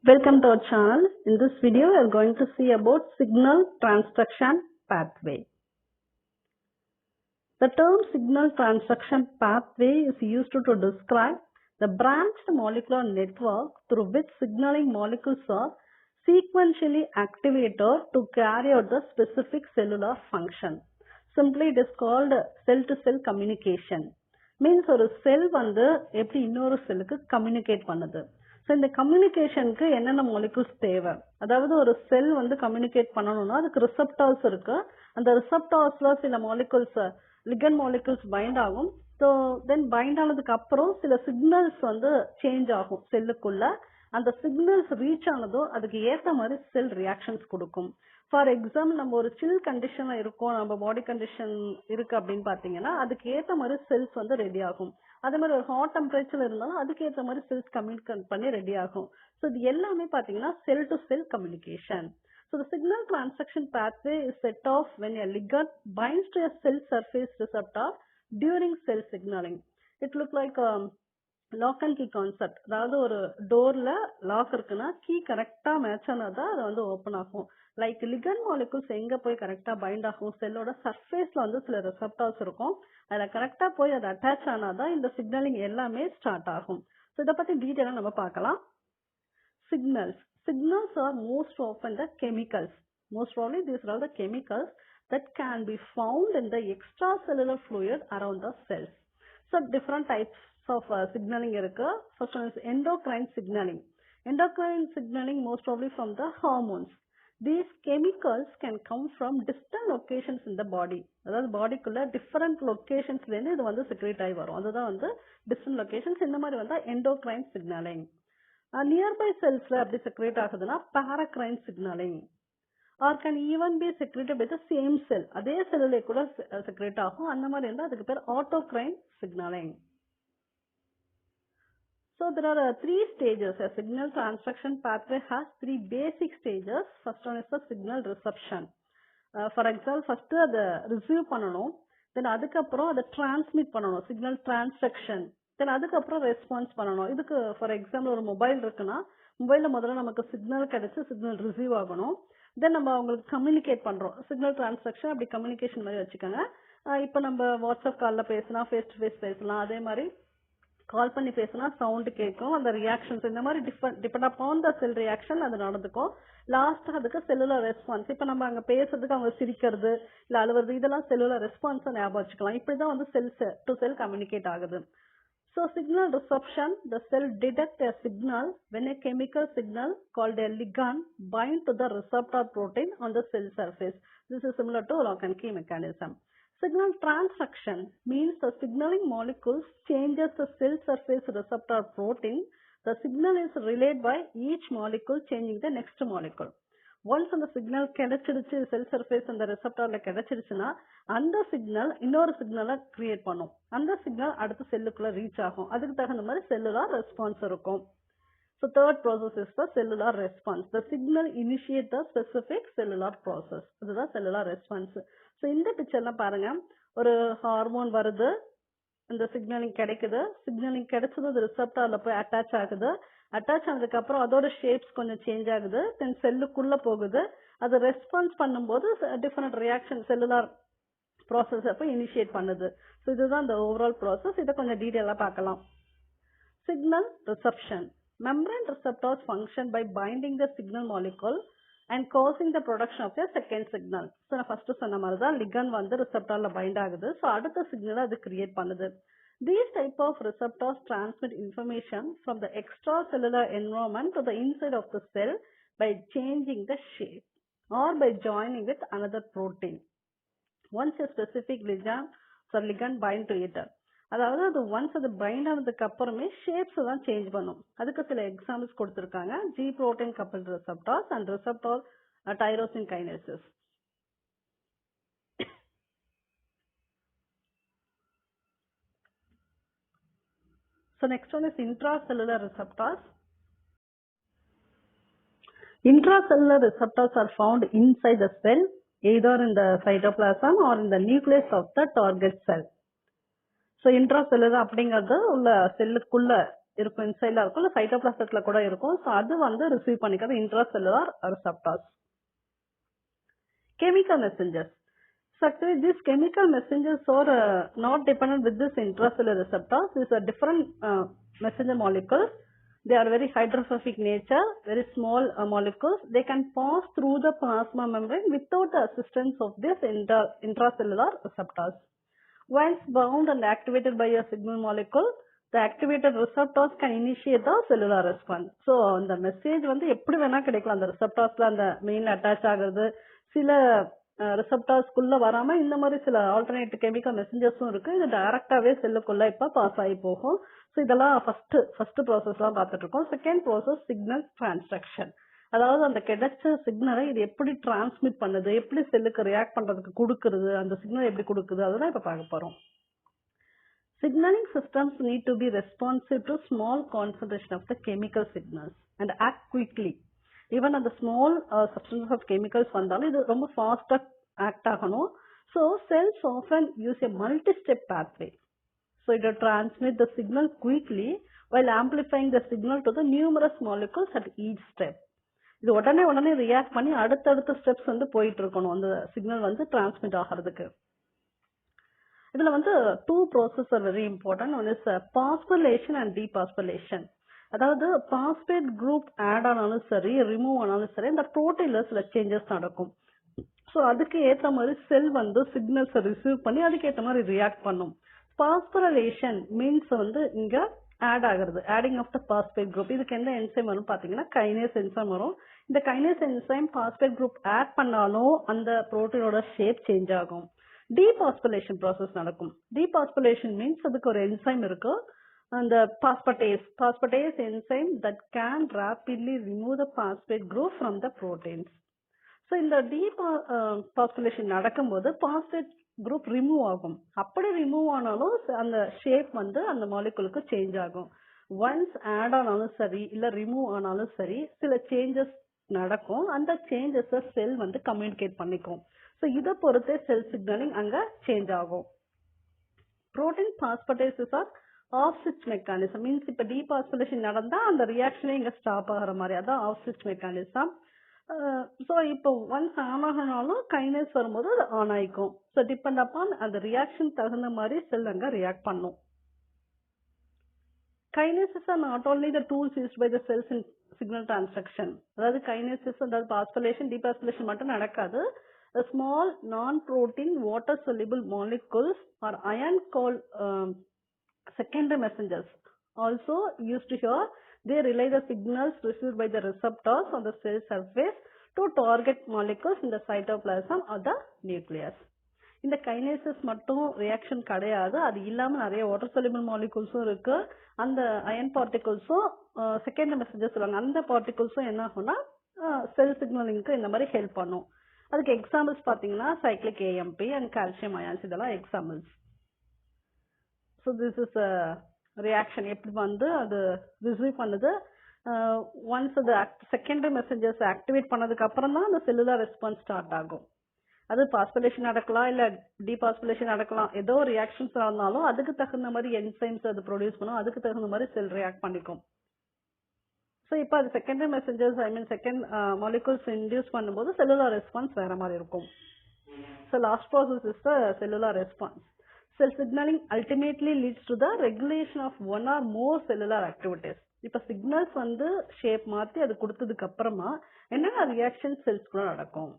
Welcome to our channel. In this video, we are going to see about signal transduction pathway. The term signal transduction pathway is used to describe the branched molecular network through which signaling molecules are sequentially activated to carry out the specific cellular function. Simply it is called cell-to-cell communication. Means ஒரு செல் வந்து எப்படி இன்னொரு செல்லுக்கு communicate பண்ணுது. So இந்த கம்யூனிகேஷனுக்கு என்னென்ன molecules தேவை, அதாவது ஒரு செல் வந்து கம்யூனிகேட் பண்ணணும்னா அதுக்கு ரிசப்டார்ஸ் இருக்கு. அந்த ரிசப்டார்ஸ்ல சில மாலிகுல்ஸ் லிகண்ட் மாலிகுல்ஸ் பைண்ட் ஆகும். ஸோ தென் பைண்ட் ஆனதுக்கு அப்புறம் சில சிக்னல்ஸ் வந்து சேஞ்ச் ஆகும் செல்லுக்குள்ள. அந்த சிக்னல்ஸ் ரீச் ஆனதும் அதுக்கு ஏற்ற மாதிரி செல் ரியாக்ஷன்ஸ் கொடுக்கும். ஃபார் எக்ஸாம்பிள் நம்ம ஒரு சில் கண்டிஷன்ல இருக்கோம், நம்ம பாடி கண்டிஷன் இருக்கு அப்படின்னு பாத்தீங்கன்னா அதுக்கு ஏற்ற மாதிரி செல்ஸ் வந்து ரெடி ஆகும். அதே மாதிரி ஒரு ஹாட் டெம்பரேச்சர்ல இருந்தாலும் அதுக்கு ஏற்ற மாதிரி செல்ஸ் கம்யூனிகேட் பண்ணி ரெடி ஆகும். ஸோ இது எல்லாமே பாத்தீங்கன்னா cell to cell communication. So the signal transduction pathway is set off when a ligand binds to a cell surface receptor during cell signaling. It looks like a lock and key concept. அதாவது ஒரு டோர்ல lock இருக்குன்னா key கரெக்டா match ஆனாதான் அது வந்து open ஆகும். Like ligand molecules எங்க போய் கரெக்டா பைண்ட் ஆகும், செல்லோட சர்ஃபேஸ்ல வந்து சில ரெசப்டார்ஸ் இருக்கும், அதுல கரெக்டா போய் அது அட்டாச் ஆனாதான் இந்த சிக்னலிங் எல்லாமே ஸ்டார்ட் ஆகும். ஸோ இதை பத்தி டீட்டெயிலா நம்ம பார்க்கலாம். Signals are most often the chemicals. Most probably these are all the chemicals that can be found in the extracellular fluid around the cells. So different types of signaling irukku. First one is endocrine signaling. Endocrine signaling most probably from the hormones. These chemicals can come from distant locations in the body. அதாவது பாடிக்குள்ள different locationsல இருந்து இது வந்து secrete ஆகி வரும். அதுதான் வந்து distant locations. இந்த மாதிரி வந்தா endocrine signaling. Nearby cells அப்படி secrete ஆகுதுன்னா paracrine signaling. Or can even be secreted by the same cell. அதே செல்லுல கூட secrete ஆகும். அந்த மாதிரி இருந்தா அதுக்கு பேர் autocrine signaling. So there are three stages. A signal transduction pathway has three basic stages. First one is the signal reception. For example, first அதை receive பண்ணணும், then அதுக்கப்புறம் அதை transmit பண்ணணும், signal transduction. தென் அதுக்கப்புறம் ரெஸ்பான்ஸ் பண்ணணும். இதுக்கு ஃபார் எக்ஸாம்பிள் ஒரு mobile இருக்குன்னா மொபைல்ல முதல்ல நமக்கு சிக்னல் கிடைச்சு சிக்னல் ரிசீவ் ஆகணும். தென் நம்ம அவங்களுக்கு கம்யூனிகேட் பண்றோம், சிக்னல் டிரான்சாக்ஷன் அப்படி கம்யூனிகேஷன் மாதிரி வச்சுக்கோங்க. இப்போ நம்ம வாட்ஸ்அப் கால்ல பேசினா ஃபேஸ் டு ஃபேஸ் பேசலாம், அதே மாதிரி கால் பண்ணி பேசினா சவுண்ட் கேட்கும், அந்த ரியாக்ஷன்ஸ் இந்த மாதிரி depend upon the sell reaction அது நடந்துக்கும். லாஸ்ட் அதுக்கு செல்லுலர் ரெஸ்பான்ஸ். இப்போ நம்ம அங்க பேசுறதுக்கு அவங்க சிரிக்கிறது இல்ல அழுவுறது இதெல்லாம் செல்லுலர் ரெஸ்பான்ஸ் ஞாபகம் வச்சுக்கலாம். இப்படிதான் வந்து செல் டு செல் கம்யூனிகேட் ஆகுது. So signal reception, the cell detects a signal when a chemical signal called a ligand binds to the receptor protein on the cell surface. This is similar to lock and key mechanism. Signal transduction means the signaling molecules changes the cell surface receptor protein. The signal is relayed by each molecule changing the next molecule. Once அந்த signal கிடைச்சிருச்சு செல் surface அந்த ரெசப்டார்ல கிடைச்சிருச்சுன்னா அந்த signal இன்னொரு சிக்னலை create பண்ணும். அந்த signal அடுத்த செல்லுக்குள்ள reach ஆகும். அதுக்கு தகுந்த மாதிரி செல்லுலார் ரெஸ்பான்ஸ் இருக்கும். So third process is the cellular response. The signal initiate the specific cellular process. இதுதான் செல்லுலார் ரெஸ்பான்ஸ். ஸோ இந்த பிக்சர்ல பாருங்க, ஒரு ஹார்மோன் வருது, இந்த சிக்னலிங் கிடைக்குது, சிக்னலிங் கிடைச்சது அது ரிசப்டார்ல போய் அட்டாச் ஆகுது. அட்டாச் ஆனதுக்கு அப்புறம் அதோட ஷேப்ஸ் கொஞ்சம் சேஞ்ச் ஆகுது, தென் செல்லுக்குள்ள போகுது. அது ரெஸ்பான்ஸ் பண்ணும்போது டிஃபரெண்ட் ரியாக்ஷன் செல்லுலார் ப்ராசஸ் அப்போ இனிஷியேட் பண்ணுது. ஸோ இதுதான் இந்த ஓவரால் ப்ராசஸ். இதை கொஞ்சம் டீட்டெயிலா பார்க்கலாம். Signal reception. Membrane receptors function by binding the signal molecule and causing the production of a second signal. So நான் ஃபர்ஸ்ட் சொன்ன மாதிரி தான் ligand வந்து receptorல bind ஆகுது. ஸோ அடுத்த சிக்னல் அது கிரியேட் பண்ணுது. These type of receptors transmit information from the extracellular environment to the inside of the cell by changing the shape or by joining with another protein. Once a specific ligand bind to it. அதாவது அது once அது find ஆனதுக்கு அப்புறமே shapes தான் change பண்ணும். அதுக்கு சில examples கொடுத்திருக்காங்க. G protein coupled receptors and receptor tyrosine kinases. So next one is intracellular receptors. Intracellular receptors are found inside the cell, either in the cytoplasm or in the nucleus of the target cell. So intracellular அப்படிங்கிறது உள்ள செல்லுக்குள்ள இருக்கும், இன்சைட்ல இருக்கும், இல்ல சைட்டோபிளாசத்துல கூட இருக்கும். So அது வந்து receive பண்ணிக்கிறது intracellular receptors. Chemical messengers. So actually these chemical messengers are not dependent with this intracellular receptors. These are different messenger molecules. They are very hydrophobic nature, very small molecules. They can pass through the plasma membrane without the assistance of this intracellular receptors. Once bound and activated by a signal molecule, the activated receptors can initiate the cellular response. So அந்த message வந்து எப்படி வேணா கிடைக்கலாம். அந்த receptorsல அந்த main attach ஆகுறது, சில ரிசெப்டார்ஸ்குள்ள வராம இந்த மாதிரி சில ஆல்டர்னேட் கெமிக்கல் மெசஞ்சர்ஸும் இருக்கு. இது டைரக்டாவே செல்லுக்குள்ள இப்ப பாஸ் ஆகி போகும். ஸோ இதெல்லாம் ஃபர்ஸ்ட் ப்ராசஸ் தான் பார்த்துட்டு இருக்கோம். Second process signal transduction. அதாவது அந்த கிடைச்ச சிக்னலை இது எப்படி டிரான்ஸ்மிட் பண்ணுது, எப்படி செல்லுக்கு ரியாக்ட் பண்றதுக்கு கொடுக்குறது, அந்த சிக்னல் எப்படி கொடுக்குது, அதெல்லாம் இப்ப பார்க்க போறோம். Signaling systems need to be responsive to small concentration of the chemical signals and act quickly. Even at the small substances of chemicals வந்தாலும் இது ரொம்ப ஃபாஸ்டா ஆக்ட் ஆகணும். So cells often use a multi-step pathway. So it will transmit the signal quickly while amplifying the signal to the numerous molecules at each step. இது உடனே react பண்ணி அடுத்தடுத்த steps வந்து போயிட்டு இருக்கணும் அந்த சிக்னல் வந்து டிரான்ஸ்மிட் ஆகிறதுக்கு. இதுல வந்து two processes are very important. One is phosphorylation and dephosphorylation. அதாவது பாஸ்பேட் குரூப் ஆட் ஆனாலும் சரி, ரிமூவ் ஆனாலும் சரி, இந்த புரோட்டீன்ல சில சேஞ்சஸ் நடக்கும். ஸோ அதுக்கு ஏற்ற மாதிரி செல் வந்து சிக்னல்ஸ் ரிசீவ் பண்ணி அதுக்கு ஏற்ற மாதிரி ரியாக்ட் பண்ணும். பாஸ்பரலேஷன் மீன்ஸ் வந்து இங்க ஆட் ஆகுறது, adding of the phosphate group. இதுக்கு எந்த என்சைம் வரும் பாத்தீங்கன்னா கைனேஸ் என்சைம் வரும். இந்த kinase enzyme phosphate group add பண்ணாலும் அந்த புரோட்டீனோட ஷேப் சேஞ்ச் ஆகும். டீபாஸ்பரலேஷன் ப்ராசஸ் நடக்கும். டீபாஸ்பரலேஷன் மீன்ஸ் அதுக்கு ஒரு என்சைம் இருக்கு, அந்த phosphatase enzyme that can rapidly remove the phosphate group from the proteins. So இந்த dephosphorylation நடக்கும்போது phosphate group remove ஆகும். அப்படி ரிமூவ் ஆனாலும் அந்த ஷேப் வந்து அந்த மாலிகுலுக்கு சேஞ்ச் ஆகும். ஒன்ஸ் ஆட் ஆனாலும் சரி இல்ல ரிமூவ் ஆனாலும் சரி சில சேஞ்சஸ் நடக்கும். அந்த சேஞ்சஸ் செல் வந்து கம்யூனிகேட் பண்ணிக்கும். ஸோ இதை பொறுத்தே செல் சிக்னலிங் அங்க சேஞ்ச் ஆகும். புரோட்டீன் பாஸ்பேட்டேசஸ் ஆர் ஆஃப் ஸ்விட்ச் மெக்கானிசம். மீன்ஸ் இப்ப டீபாஸ்பரேஷன் நடந்தா அந்த ரியாக்ஷனே இங்க ஸ்டாப் ஆகிற மாதிரி, அதான் ஆஃப் ஸ்விட்ச் மெக்கானிசம். ஸோ இப்போ ஒன்ஸ் ஆன் ஆகினாலும் கைனேஸ் வரும்போது அது ஆன் ஆயிக்கும். ஸோ டிபெண்ட் அப்பான் அந்த ரியாக்ஷன் தகுந்த மாதிரி செல் அங்க ரியாக்ட் பண்ணும். Kinases are not only the tools used by the cells in signal transduction. அதாவது கைனேசஸ் அதாவது பாஸ்பரேஷன் டீபாஸ்பரேஷன் மட்டும் நடக்காது. Small non protein water soluble molecules or ion called secondary messengers also used here. They relay the signals received by the receptors on the cell surface to target molecules in the cytoplasm or the nucleus. இந்த கைனேசஸ் மட்டும் reaction கிடையாது, அது இல்லாம நிறைய water soluble molecules இருக்கு. அந்த iron பார்ட்டிகல்ஸும் secondary messages சொல்லுவாங்க, அந்த பார்ட்டிகல்ஸும் என்ன ஆகும்னா செல் சிக்னலிங்க்கு இந்த மாதிரி ஹெல்ப் பண்ணும். அதுக்கு எக்ஸாம்பிள்ஸ் பாத்தீங்கன்னா cyclic AMP and calcium ions, இதெல்லாம் examples. So this is reaction எப்படி வந்து அது ரிசீவ் பண்ணுது. ஒன்ஸ் அது செகண்டரி மெசேஜஸ் ஆக்டிவேட் பண்ணதுக்கு அப்புறம் தான் அந்த செல்லுலார் ரெஸ்பான்ஸ் ஸ்டார்ட் ஆகும். அது பாஸ்பரேஷன் நடக்கலாம் இல்ல டீபாஸ்பரேஷன் நடக்கலாம், ஏதோ ரியாக்ஷன்ஸ் நடந்தாலும் அதுக்கு தகுந்த மாதிரி என்சைம்ஸ் அது ப்ரொடியூஸ் பண்ணும், அதுக்கு தகுந்த மாதிரி செல் ரியாக்ட் பண்ணிக்கும். ஸோ இப்போ அது secondary messages second molecules induce பண்ணும்போது செல்லுலார் ரெஸ்பான்ஸ் வேற மாதிரி இருக்கும். So last process is the cellular response. Cell signaling ultimately leads to the regulation of one or more cellular activities. இப்ப சிக்னல்ஸ் வந்து ஷேப் மாத்தி அது கொடுத்ததுக்கு அப்புறமா என்னென்ன ரியாக்ஷன் செல்ஸ்குள்ள நடக்கும்.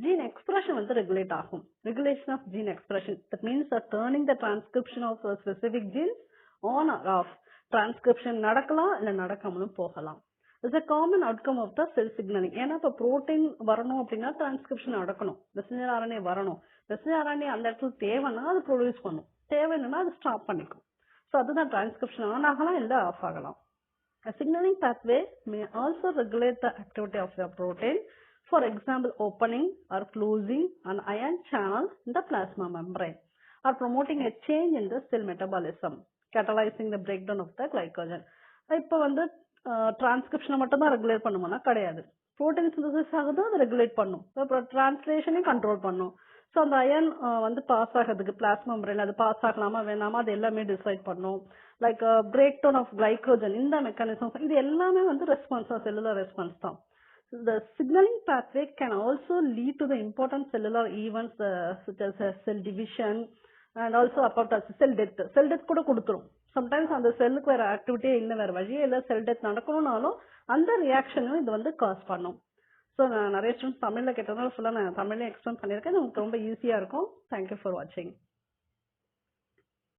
ஜீன் எக்ஸ்பிரஷன் வந்து ரெகுலேட் ஆகும். Regulation of gene expression, that means turning the transcription of specific genes on or off. Transcription நடக்கலாம் இல்ல நடக்காமலும் போகலாம். It's a common outcome of the cell signaling. ஏன்னா இப்ப புரோட்டீன் வரணும் அப்படின்னா டிரான்ஸ்கிரிப்ஷன் நடக்கணும், மெசஞ்சர் ஆர்என்ஏ வரணும். மெசஞ்சர் ஆர்என்ஏ அந்த இடத்துல தேவைன்னா அது ப்ரொடியூஸ் பண்ணும், தேவைன்னா அது ஸ்டாப் பண்ணிக்கும். ஸோ அதுதான் டிரான்ஸ்கிரிப்ஷன் ஆன் ஆகலாம் இல்ல ஆஃப் ஆகலாம். A signaling pathway may also regulate the activity of the protein. For example, opening or closing an ion channel in the plasma membrane or promoting a change in the cell metabolism, catalyzing the breakdown of the glycogen. இப்போ வந்து டிரான்ஸ்கிரிப்ஷனை மட்டும் தான் regulate பண்ணுமானா கிடையாது, protein synthesis ஆகுது அது regulate பண்ணும், அப்புறம் டிரான்ஸ்லேஷனையும் கண்ட்ரோல் பண்ணும். ஸோ அந்த அயன் வந்து பாஸ் ஆகிறதுக்கு பிளாஸ்மா மெம்பரேன் அது பாஸ் ஆகலாமா வேணாமா அது எல்லாமே டிசைட் பண்ணும். Like break down of glycogen, இந்த மெக்கானிசம் இது எல்லாமே வந்து ரெஸ்பான்ஸ் தான், செல்லுலர் ரெஸ்பான்ஸ் தான். The signaling pathway can also lead to the important cellular events such as cell division and also apoptosis, cell death. Cell death கூட கொடுத்துரும். Sometimes அந்த செல்லுக்கு வேற ஆக்டிவிட்டியே இல்லை, வேற வழியே இல்லை, செல் டெத் நடக்கணும்னாலும் அந்த ரியாக்ஷனும் இது வந்து காஸ் பண்ணும். ஸோ நான் நிறைய ஸ்டூடெண்ட்ஸ் தமிழில் கேட்டதுனால ஃபுல்லாக நான் தமிழ்லேயே எக்ஸ்பிளைன் பண்ணியிருக்கேன். உங்களுக்கு ரொம்ப ஈஸியாக இருக்கும். தேங்க்யூ ஃபார் வாட்சிங்.